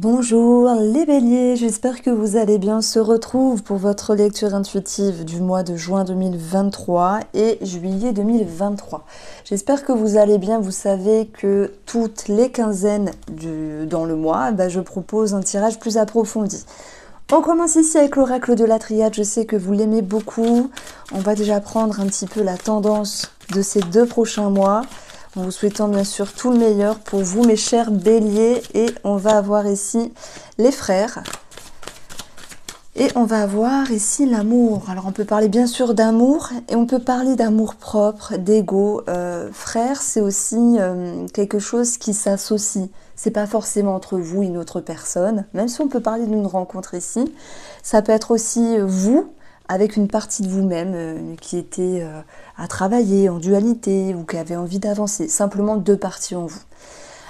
Bonjour les béliers, j'espère que vous allez bien. On se retrouve pour votre lecture intuitive du mois de juin 2023 et juillet 2023. J'espère que vous allez bien. Vous savez que toutes les quinzaines dans le mois, je propose un tirage plus approfondi. On commence ici avec l'oracle de la triade. Je sais que vous l'aimez beaucoup. On va déjà prendre un petit peu la tendance de ces 2 prochains mois. En vous souhaitant bien sûr tout le meilleur pour vous mes chers béliers. Et on va avoir ici les frères. Et on va avoir ici l'amour. Alors on peut parler bien sûr d'amour et on peut parler d'amour propre, d'ego. Frère, c'est aussi quelque chose qui s'associe. C'est pas forcément entre vous et une autre personne. Même si on peut parler d'une rencontre ici, ça peut être aussi vous avec une partie de vous-même qui était à travailler en dualité ou qui avait envie d'avancer. Simplement 2 parties en vous.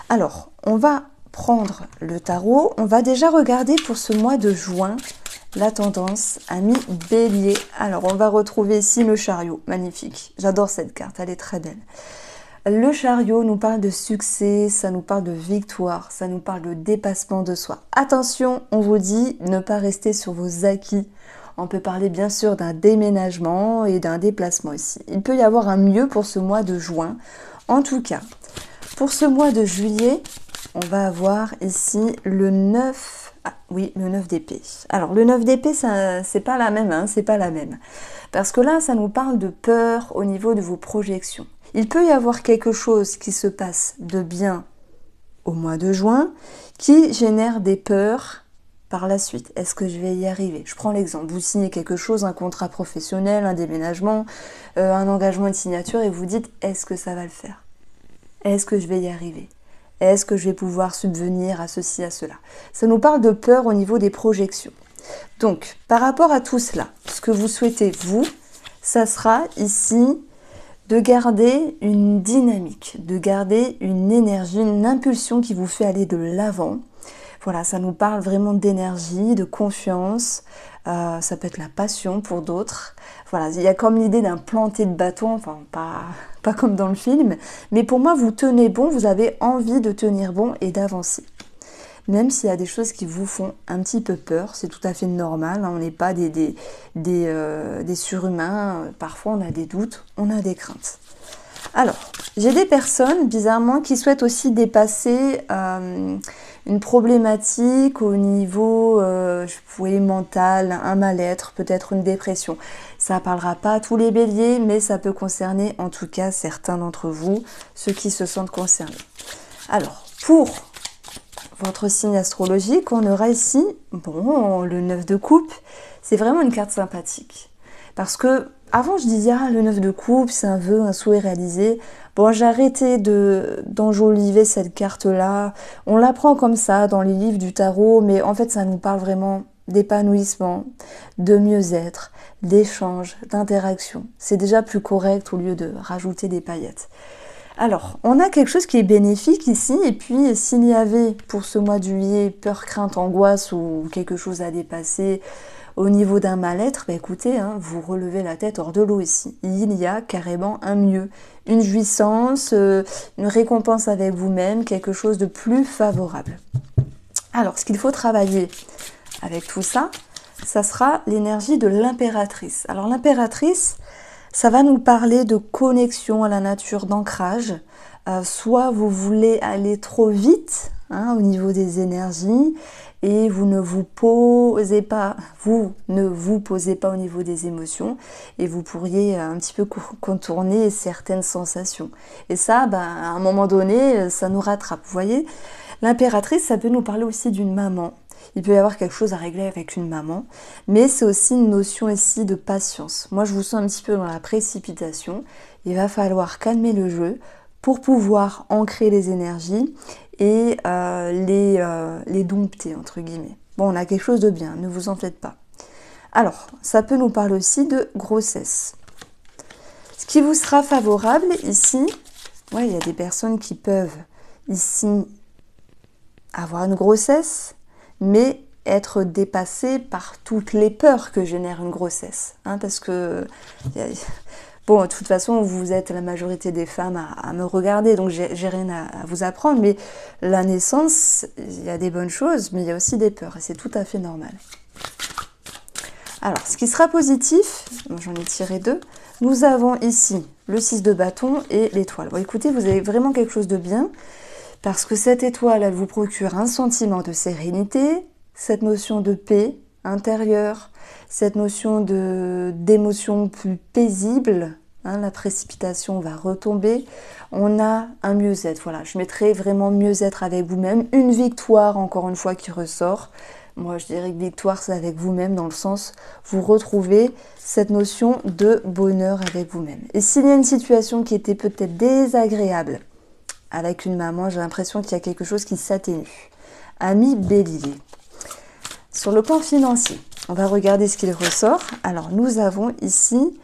Alors, on va prendre le tarot. On va déjà regarder pour ce mois de juin la tendance, amis bélier. Alors, on va retrouver ici le chariot. Magnifique. J'adore cette carte, elle est très belle. Le chariot nous parle de succès, ça nous parle de victoire, ça nous parle de dépassement de soi. Attention, on vous dit ne pas rester sur vos acquis. On peut parler bien sûr d'un déménagement et d'un déplacement ici. Il peut y avoir un mieux pour ce mois de juin. En tout cas, pour ce mois de juillet, on va avoir ici le 9... Ah oui, le 9 d'épée. Alors, le 9 d'épée, c'est pas la même, c'est pas la même. Parce que là, ça nous parle de peur au niveau de vos projections. Il peut y avoir quelque chose qui se passe de bien au mois de juin qui génère des peurs par la suite. Est-ce que je vais y arriver? Je prends l'exemple. Vous signez quelque chose, un contrat professionnel, un déménagement, un engagement, une signature et vous dites est-ce que ça va le faire? Est-ce que je vais y arriver? Est-ce que je vais pouvoir subvenir à ceci, à cela? Ça nous parle de peur au niveau des projections. Donc, par rapport à tout cela, ce que vous souhaitez, vous, ça sera ici de garder une dynamique, de garder une énergie, une impulsion qui vous fait aller de l'avant. Voilà, ça nous parle vraiment d'énergie, de confiance, ça peut être la passion pour d'autres. Voilà, il y a comme l'idée d'un planter de bâton, enfin pas comme dans le film, mais pour moi vous tenez bon, vous avez envie de tenir bon et d'avancer. Même s'il y a des choses qui vous font un petit peu peur, c'est tout à fait normal, on n'est pas des surhumains, parfois on a des doutes, on a des craintes. Alors, j'ai des personnes, bizarrement, qui souhaitent aussi dépasser une problématique au niveau mental, un mal-être, peut-être une dépression. Ça ne parlera pas à tous les béliers, mais ça peut concerner en tout cas certains d'entre vous, ceux qui se sentent concernés. Alors, pour votre signe astrologique, on aura ici, le 9 de coupe, c'est vraiment une carte sympathique. Parce que, avant je disais, le 9 de coupe, c'est un vœu, un souhait réalisé. Bon, j'ai arrêté d'enjoliver cette carte-là. On la prend comme ça dans les livres du tarot, mais en fait, ça nous parle vraiment d'épanouissement, de mieux-être, d'échange, d'interaction. C'est déjà plus correct au lieu de rajouter des paillettes. Alors, on a quelque chose qui est bénéfique ici, et puis s'il y avait pour ce mois de juillet peur, crainte, angoisse ou quelque chose à dépasser au niveau d'un mal-être, écoutez, vous relevez la tête hors de l'eau ici. Il y a carrément un mieux, une jouissance, une récompense avec vous-même, quelque chose de plus favorable. Alors, ce qu'il faut travailler avec tout ça, ça sera l'énergie de l'impératrice. Alors l'impératrice, ça va nous parler de connexion à la nature, d'ancrage. Soit vous voulez aller trop vite au niveau des énergies et vous ne vous posez pas au niveau des émotions et vous pourriez un petit peu contourner certaines sensations. Et ça, à un moment donné, ça nous rattrape. Vous voyez, l'impératrice, ça peut nous parler aussi d'une maman. Il peut y avoir quelque chose à régler avec une maman, mais c'est aussi une notion ici de patience. Moi, je vous sens un petit peu dans la précipitation. Il va falloir calmer le jeu pour pouvoir ancrer les énergies et les dompter, entre guillemets. Bon, on a quelque chose de bien, ne vous en faites pas. Alors, ça peut nous parler aussi de grossesse. Ce qui vous sera favorable ici, il y a des personnes qui peuvent ici avoir une grossesse, mais être dépassé par toutes les peurs que génère une grossesse. Parce que Bon, de toute façon, vous êtes la majorité des femmes à me regarder, donc j'ai rien à vous apprendre, mais la naissance, il y a des bonnes choses, mais il y a aussi des peurs, et c'est tout à fait normal. Alors, ce qui sera positif, j'en ai tiré 2, nous avons ici le 6 de bâton et l'étoile. Bon, écoutez, vous avez vraiment quelque chose de bien, parce que cette étoile, elle vous procure un sentiment de sérénité, cette notion de paix intérieure, cette notion d'émotion plus paisible, hein, la précipitation va retomber, on a un mieux-être, voilà, je mettrai vraiment mieux-être avec vous-même, une victoire encore une fois qui ressort. Moi je dirais que victoire c'est avec vous-même dans le sens, vous retrouvez cette notion de bonheur avec vous-même. Et s'il y a une situation qui était peut-être désagréable avec une maman, j'ai l'impression qu'il y a quelque chose qui s'atténue. Ami Bélier. Sur le plan financier, on va regarder ce qu'il ressort. Alors, nous avons ici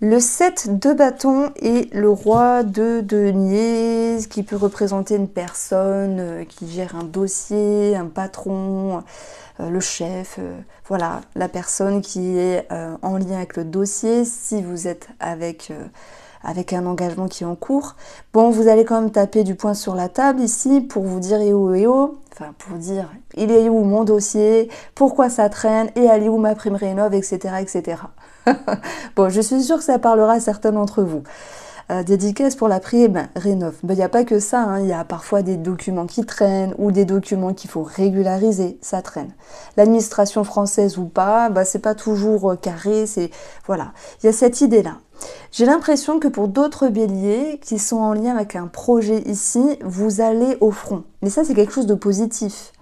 le 7 de bâton et le roi de denier, ce qui peut représenter une personne qui gère un dossier, un patron, le chef, voilà, la personne qui est en lien avec le dossier. Si vous êtes avec un engagement qui est en cours. Bon, vous allez quand même taper du poing sur la table ici pour vous dire eh oh, enfin pour dire il est où mon dossier, pourquoi ça traîne, et elle est où ma prime rénov, etc. etc. Bon, je suis sûre que ça parlera à certains d'entre vous. Dédicace pour la prime rénov. Il n'y a pas que ça, hein. Il y a parfois des documents qui traînent ou des documents qu'il faut régulariser, ça traîne. L'administration française ou pas, c'est pas toujours carré, c'est voilà. Il y a cette idée-là. J'ai l'impression que pour d'autres béliers qui sont en lien avec un projet ici, vous allez au front. Mais ça, c'est quelque chose de positif.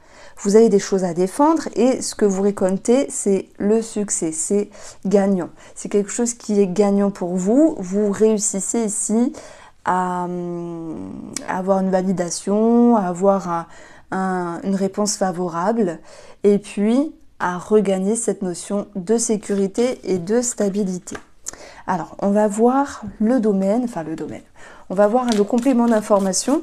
Vous avez des choses à défendre et ce que vous récoltez, c'est le succès, c'est gagnant. C'est quelque chose qui est gagnant pour vous. Vous réussissez ici à avoir une validation, à avoir une réponse favorable et puis à regagner cette notion de sécurité et de stabilité. Alors, on va voir le domaine, on va voir le complément d'information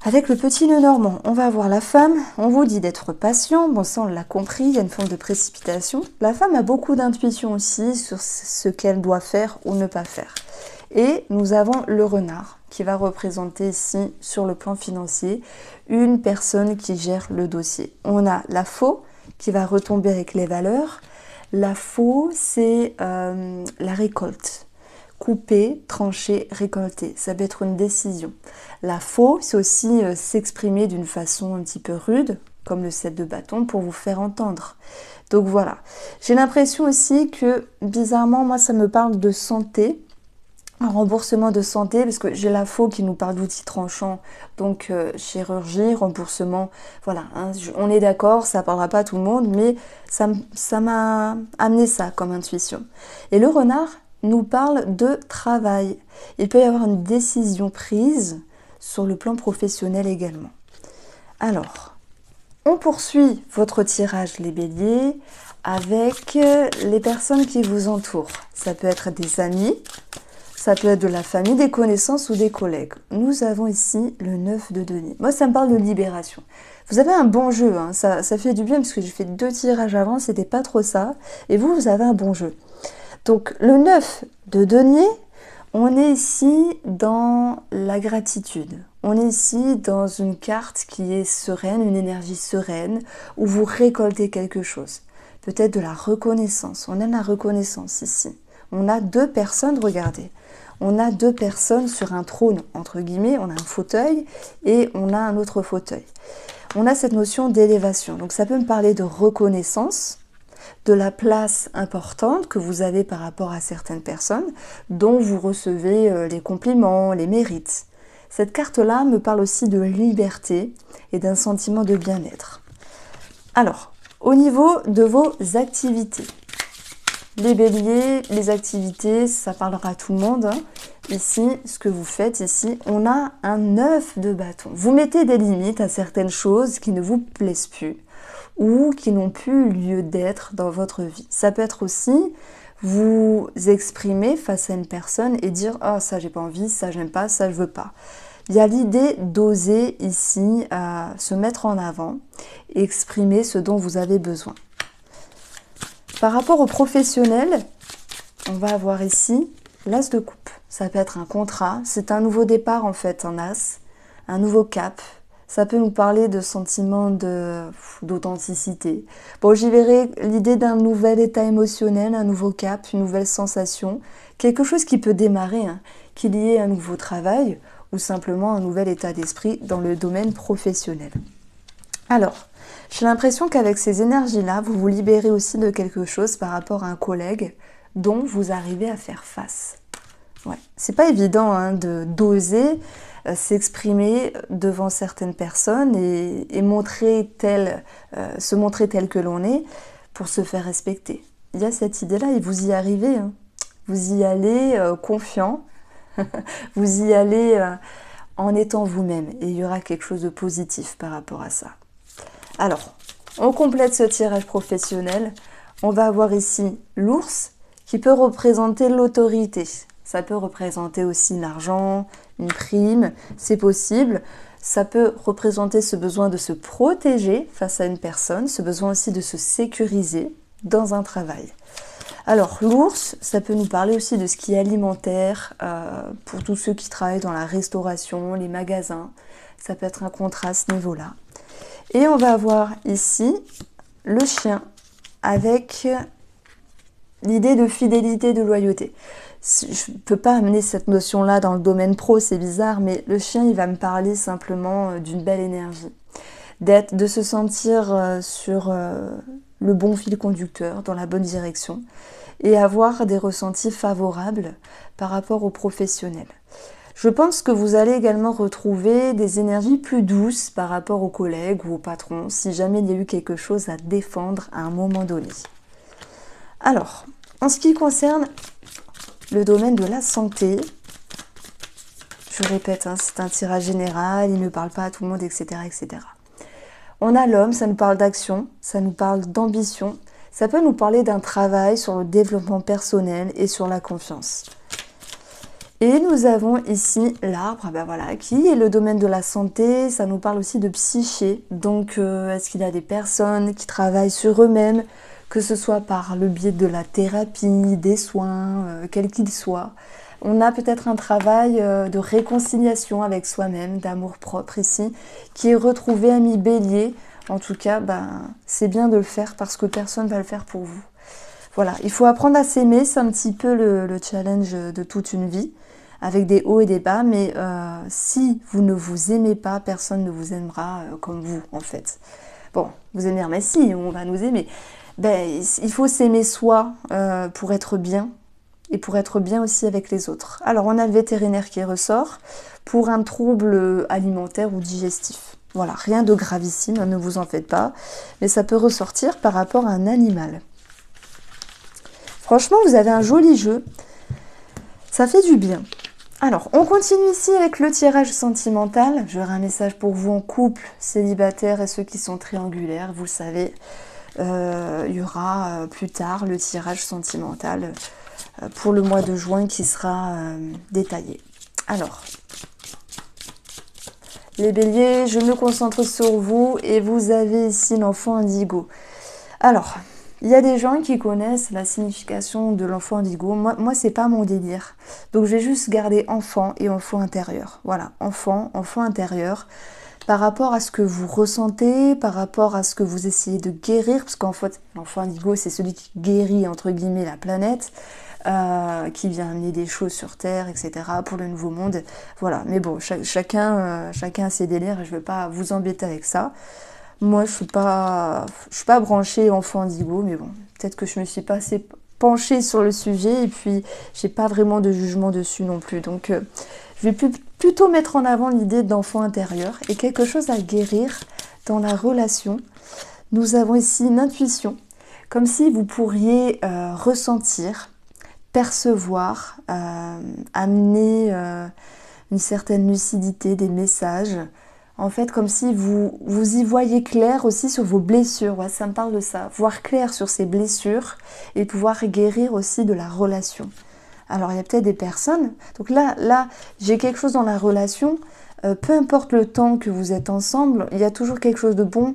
avec le petit nœud normand. On va voir la femme, on vous dit d'être patient, bon ça on l'a compris, il y a une forme de précipitation. La femme a beaucoup d'intuition aussi sur ce qu'elle doit faire ou ne pas faire. Et nous avons le renard qui va représenter ici sur le plan financier une personne qui gère le dossier. On a la faux qui va retomber avec les valeurs. La faux, c'est la récolte. Couper, trancher, récolter. Ça peut être une décision. La faux, c'est aussi s'exprimer d'une façon un petit peu rude, comme le 7 de bâton, pour vous faire entendre. Donc voilà. J'ai l'impression aussi que, bizarrement, moi, ça me parle de santé. Un remboursement de santé, parce que j'ai la faux qui nous parle d'outils tranchants, donc chirurgie, remboursement, voilà, hein, on est d'accord, ça parlera pas à tout le monde, mais ça m'a amené ça comme intuition. Et le renard nous parle de travail. Il peut y avoir une décision prise sur le plan professionnel également. Alors, on poursuit votre tirage les béliers avec les personnes qui vous entourent. Ça peut être des amis, ça peut être de la famille, des connaissances ou des collègues. Nous avons ici le 9 de denier. Moi, ça me parle de libération. Vous avez un bon jeu, hein. Ça fait du bien parce que j'ai fait 2 tirages avant, c'était pas trop ça. Et vous avez un bon jeu. Donc, le 9 de denier, on est ici dans la gratitude. On est ici dans une carte qui est sereine, une énergie sereine, où vous récoltez quelque chose. Peut-être de la reconnaissance. On a la reconnaissance ici. On a 2 personnes, regardez. On a 2 personnes sur un trône, entre guillemets, on a un fauteuil et on a un autre fauteuil. On a cette notion d'élévation. Donc ça peut me parler de reconnaissance, de la place importante que vous avez par rapport à certaines personnes, dont vous recevez les compliments, les mérites. Cette carte-là me parle aussi de liberté et d'un sentiment de bien-être. Alors, au niveau de vos activités, les béliers, les activités, ça parlera à tout le monde. Hein. Ici, ce que vous faites ici, on a un 9 de bâton. Vous mettez des limites à certaines choses qui ne vous plaisent plus ou qui n'ont plus lieu d'être dans votre vie. Ça peut être aussi vous exprimer face à une personne et dire « Ah, ça j'ai pas envie, ça j'aime pas, ça je veux pas ». Il y a l'idée d'oser ici se mettre en avant et exprimer ce dont vous avez besoin. Par rapport aux professionnels, on va avoir ici l'as de coupe, ça peut être un contrat, c'est un nouveau départ en fait, un as, un nouveau cap. Ça peut nous parler de sentiments d'authenticité. Bon, j'y verrai l'idée d'un nouvel état émotionnel, un nouveau cap, une nouvelle sensation, quelque chose qui peut démarrer, hein, qu'il y ait un nouveau travail ou simplement un nouvel état d'esprit dans le domaine professionnel. Alors, j'ai l'impression qu'avec ces énergies-là, vous vous libérez aussi de quelque chose par rapport à un collègue dont vous arrivez à faire face. Ouais. C'est pas évident hein, d'oser s'exprimer devant certaines personnes et se montrer tel que l'on est pour se faire respecter. Il y a cette idée-là et vous y arrivez. Hein. Vous y allez confiant, vous y allez en étant vous-même et il y aura quelque chose de positif par rapport à ça. Alors, on complète ce tirage professionnel. On va avoir ici l'ours qui peut représenter l'autorité. Ça peut représenter aussi l'argent, une prime, c'est possible. Ça peut représenter ce besoin de se protéger face à une personne, ce besoin aussi de se sécuriser dans un travail. Alors l'ours, ça peut nous parler aussi de ce qui est alimentaire, pour tous ceux qui travaillent dans la restauration, les magasins. Ça peut être un contrat à ce niveau-là. Et on va avoir ici le chien avec l'idée de fidélité, de loyauté. Je ne peux pas amener cette notion-là dans le domaine pro, c'est bizarre, mais le chien, il va me parler simplement d'une belle énergie. De se sentir sur le bon fil conducteur, dans la bonne direction, et avoir des ressentis favorables par rapport aux professionnels. Je pense que vous allez également retrouver des énergies plus douces par rapport aux collègues ou aux patrons, si jamais il y a eu quelque chose à défendre à un moment donné. Alors, en ce qui concerne le domaine de la santé, je répète, hein, c'est un tirage général, il ne parle pas à tout le monde, etc., etc. On a l'homme, ça nous parle d'action, ça nous parle d'ambition, ça peut nous parler d'un travail sur le développement personnel et sur la confiance. Et nous avons ici l'arbre, ben voilà, qui est le domaine de la santé, ça nous parle aussi de psyché. Donc, est-ce qu'il y a des personnes qui travaillent sur eux-mêmes, que ce soit par le biais de la thérapie, des soins, quels qu'ils soient. On a peut-être un travail de réconciliation avec soi-même, d'amour-propre ici, qui est retrouvé à mi-bélier. En tout cas, ben, c'est bien de le faire parce que personne ne va le faire pour vous. Voilà, il faut apprendre à s'aimer, c'est un petit peu le challenge de toute une vie, avec des hauts et des bas, mais si vous ne vous aimez pas, personne ne vous aimera comme vous, en fait. Bon, vous aimez, mais si, on va nous aimer. Ben, il faut s'aimer soi pour être bien, et pour être bien aussi avec les autres. Alors, on a le vétérinaire qui ressort pour un trouble alimentaire ou digestif. Voilà, rien de gravissime, ne vous en faites pas, mais ça peut ressortir par rapport à un animal. Franchement, vous avez un joli jeu, ça fait du bien. Alors, on continue ici avec le tirage sentimental. J'aurai un message pour vous en couple, célibataire et ceux qui sont triangulaires. Vous le savez, il y aura plus tard le tirage sentimental pour le mois de juin qui sera détaillé. Alors, les béliers, je me concentre sur vous et vous avez ici l'enfant indigo. Alors, il y a des gens qui connaissent la signification de l'enfant indigo. Moi c'est pas mon délire. Donc, je vais juste garder enfant et enfant intérieur. Voilà, enfant intérieur. Par rapport à ce que vous ressentez, par rapport à ce que vous essayez de guérir, parce qu'en fait, l'enfant indigo, c'est celui qui guérit, entre guillemets, la planète, qui vient amener des choses sur Terre, etc., pour le nouveau monde. Voilà, mais bon, chacun a ses délires, et je ne vais pas vous embêter avec ça. Moi, je suis pas branchée enfant indigo, mais bon, peut-être que je me suis pas assez penchée sur le sujet, et puis, j'ai pas vraiment de jugement dessus non plus, donc... je vais plutôt mettre en avant l'idée d'enfant intérieur et quelque chose à guérir dans la relation. Nous avons ici une intuition, comme si vous pourriez ressentir, percevoir, amener une certaine lucidité, des messages. En fait, comme si vous y voyez clair aussi sur vos blessures. Ouais, ça me parle de ça. Voir clair sur ces blessures et pouvoir guérir aussi de la relation. Alors, il y a peut-être des personnes... Donc là j'ai quelque chose dans la relation. Peu importe le temps que vous êtes ensemble, il y a toujours quelque chose de bon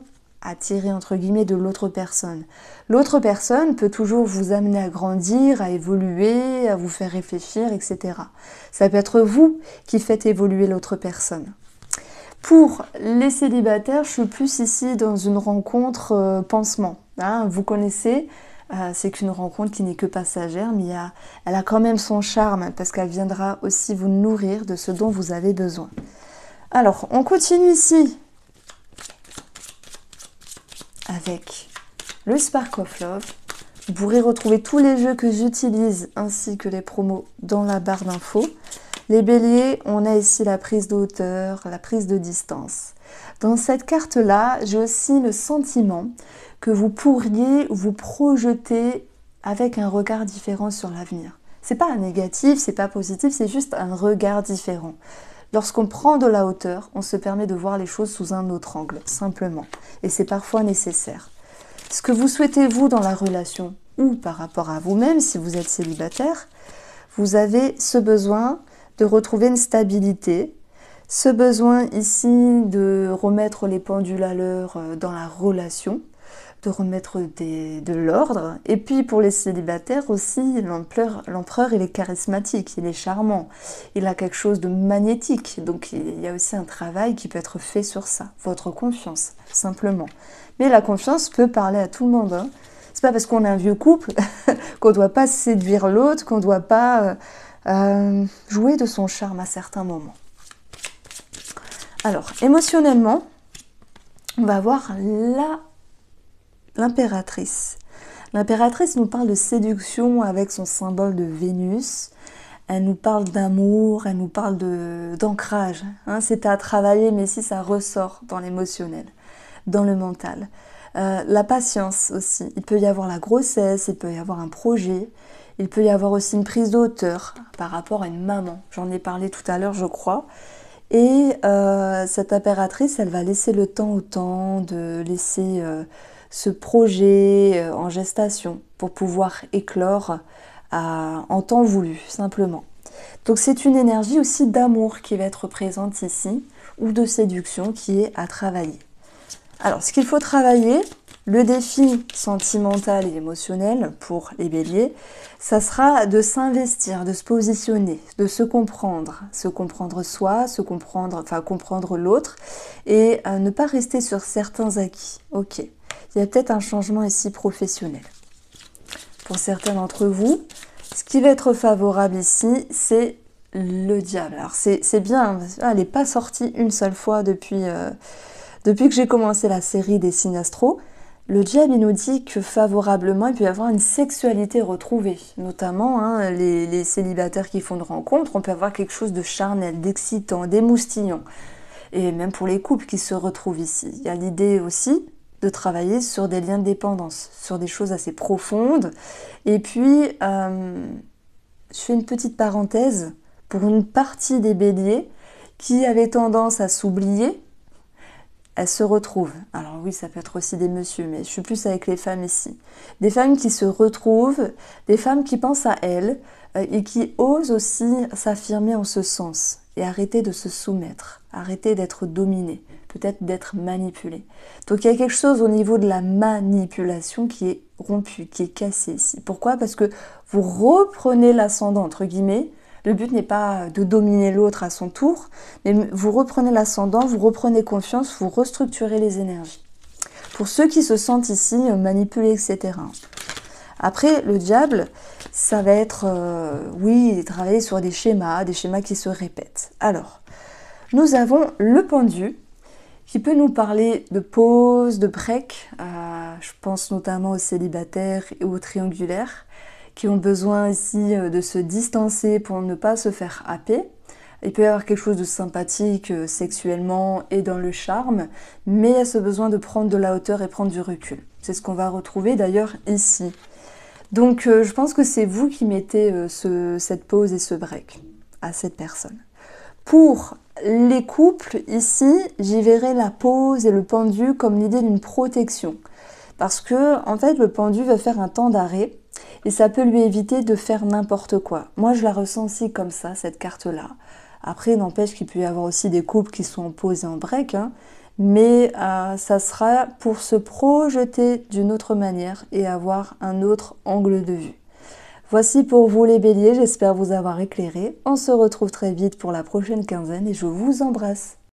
tirer entre guillemets de l'autre personne. L'autre personne peut toujours vous amener à grandir, à évoluer, à vous faire réfléchir, etc. Ça peut être vous qui faites évoluer l'autre personne. Pour les célibataires, je suis plus ici dans une rencontre pansement. Hein, vous connaissez, c'est qu'une rencontre qui n'est que passagère, mais elle a quand même son charme parce qu'elle viendra aussi vous nourrir de ce dont vous avez besoin. Alors, on continue ici avec le Spark of Love. Vous pourrez retrouver tous les jeux que j'utilise ainsi que les promos dans la barre d'infos. Les béliers, on a ici la prise de hauteur, la prise de distance. Dans cette carte-là, j'ai aussi le sentiment que vous pourriez vous projeter avec un regard différent sur l'avenir. C'est pas un négatif, c'est pas positif, c'est juste un regard différent. Lorsqu'on prend de la hauteur, on se permet de voir les choses sous un autre angle, simplement. Et c'est parfois nécessaire. Ce que vous souhaitez, vous, dans la relation, ou par rapport à vous-même, si vous êtes célibataire, vous avez ce besoin de retrouver une stabilité, ce besoin ici de remettre les pendules à l'heure dans la relation, de remettre de l'ordre. Et puis pour les célibataires aussi, l'empereur il est charismatique, il est charmant, il a quelque chose de magnétique. Donc il y a aussi un travail qui peut être fait sur ça, votre confiance, simplement. Mais la confiance peut parler à tout le monde. Hein. C'est pas parce qu'on est un vieux couple qu'on ne doit pas séduire l'autre, qu'on ne doit pas jouer de son charme à certains moments. Alors, émotionnellement, on va voir l'impératrice. L'impératrice nous parle de séduction avec son symbole de Vénus. Elle nous parle d'amour, elle nous parle d'ancrage. Hein, c'est à travailler, mais ici ça ressort dans l'émotionnel, dans le mental. La patience aussi. Il peut y avoir la grossesse, il peut y avoir un projet. Il peut y avoir aussi une prise de hauteur par rapport à une maman. J'en ai parlé tout à l'heure, je crois. Et cette impératrice, elle va laisser le temps au temps, de laisser ce projet en gestation pour pouvoir éclore en temps voulu, simplement. Donc c'est une énergie aussi d'amour qui va être présente ici, ou de séduction qui est à travailler. Alors, ce qu'il faut travailler, le défi sentimental et émotionnel pour les béliers, ça sera de s'investir, de se positionner, de se comprendre soi, comprendre l'autre et ne pas rester sur certains acquis. Ok, il y a peut-être un changement ici professionnel. Pour certains d'entre vous, ce qui va être favorable ici, c'est le diable. Alors c'est bien, elle n'est pas sortie une seule fois depuis que j'ai commencé la série des signes astro. Le diable, il nous dit que favorablement, il peut y avoir une sexualité retrouvée. Notamment, hein, les célibataires qui font de rencontres, on peut avoir quelque chose de charnel, d'excitant, d'émoustillant. Et même pour les couples qui se retrouvent ici. Il y a l'idée aussi de travailler sur des liens de dépendance, sur des choses assez profondes. Et puis, je fais une petite parenthèse pour une partie des béliers qui avaient tendance à s'oublier. Elles se retrouvent. Alors oui, ça peut être aussi des messieurs, mais je suis plus avec les femmes ici. Des femmes qui se retrouvent, des femmes qui pensent à elles et qui osent aussi s'affirmer en ce sens et arrêter de se soumettre, arrêter d'être dominées, peut-être d'être manipulées. Donc il y a quelque chose au niveau de la manipulation qui est rompu, qui est cassé ici. Pourquoi? Parce que vous reprenez l'ascendant, entre guillemets. Le but n'est pas de dominer l'autre à son tour, mais vous reprenez l'ascendant, vous reprenez confiance, vous restructurez les énergies. Pour ceux qui se sentent ici manipulés, etc. Après, le diable, ça va être, oui, travailler sur des schémas qui se répètent. Alors, nous avons le pendu, qui peut nous parler de pause, de break. Je pense notamment aux célibataires et aux triangulaires, qui ont besoin ici de se distancer pour ne pas se faire happer. Il peut y avoir quelque chose de sympathique sexuellement et dans le charme, mais il y a ce besoin de prendre de la hauteur et prendre du recul. C'est ce qu'on va retrouver d'ailleurs ici. Donc je pense que c'est vous qui mettez cette pause et ce break à cette personne. Pour les couples, ici, j'y verrai la pause et le pendu comme l'idée d'une protection. Parce que, en fait, le pendu va faire un temps d'arrêt et ça peut lui éviter de faire n'importe quoi. Moi, je la ressens aussi comme ça, cette carte-là. Après, n'empêche qu'il peut y avoir aussi des couples qui sont en pause et en break, hein, mais ça sera pour se projeter d'une autre manière et avoir un autre angle de vue. Voici pour vous les béliers, j'espère vous avoir éclairé. On se retrouve très vite pour la prochaine quinzaine et je vous embrasse.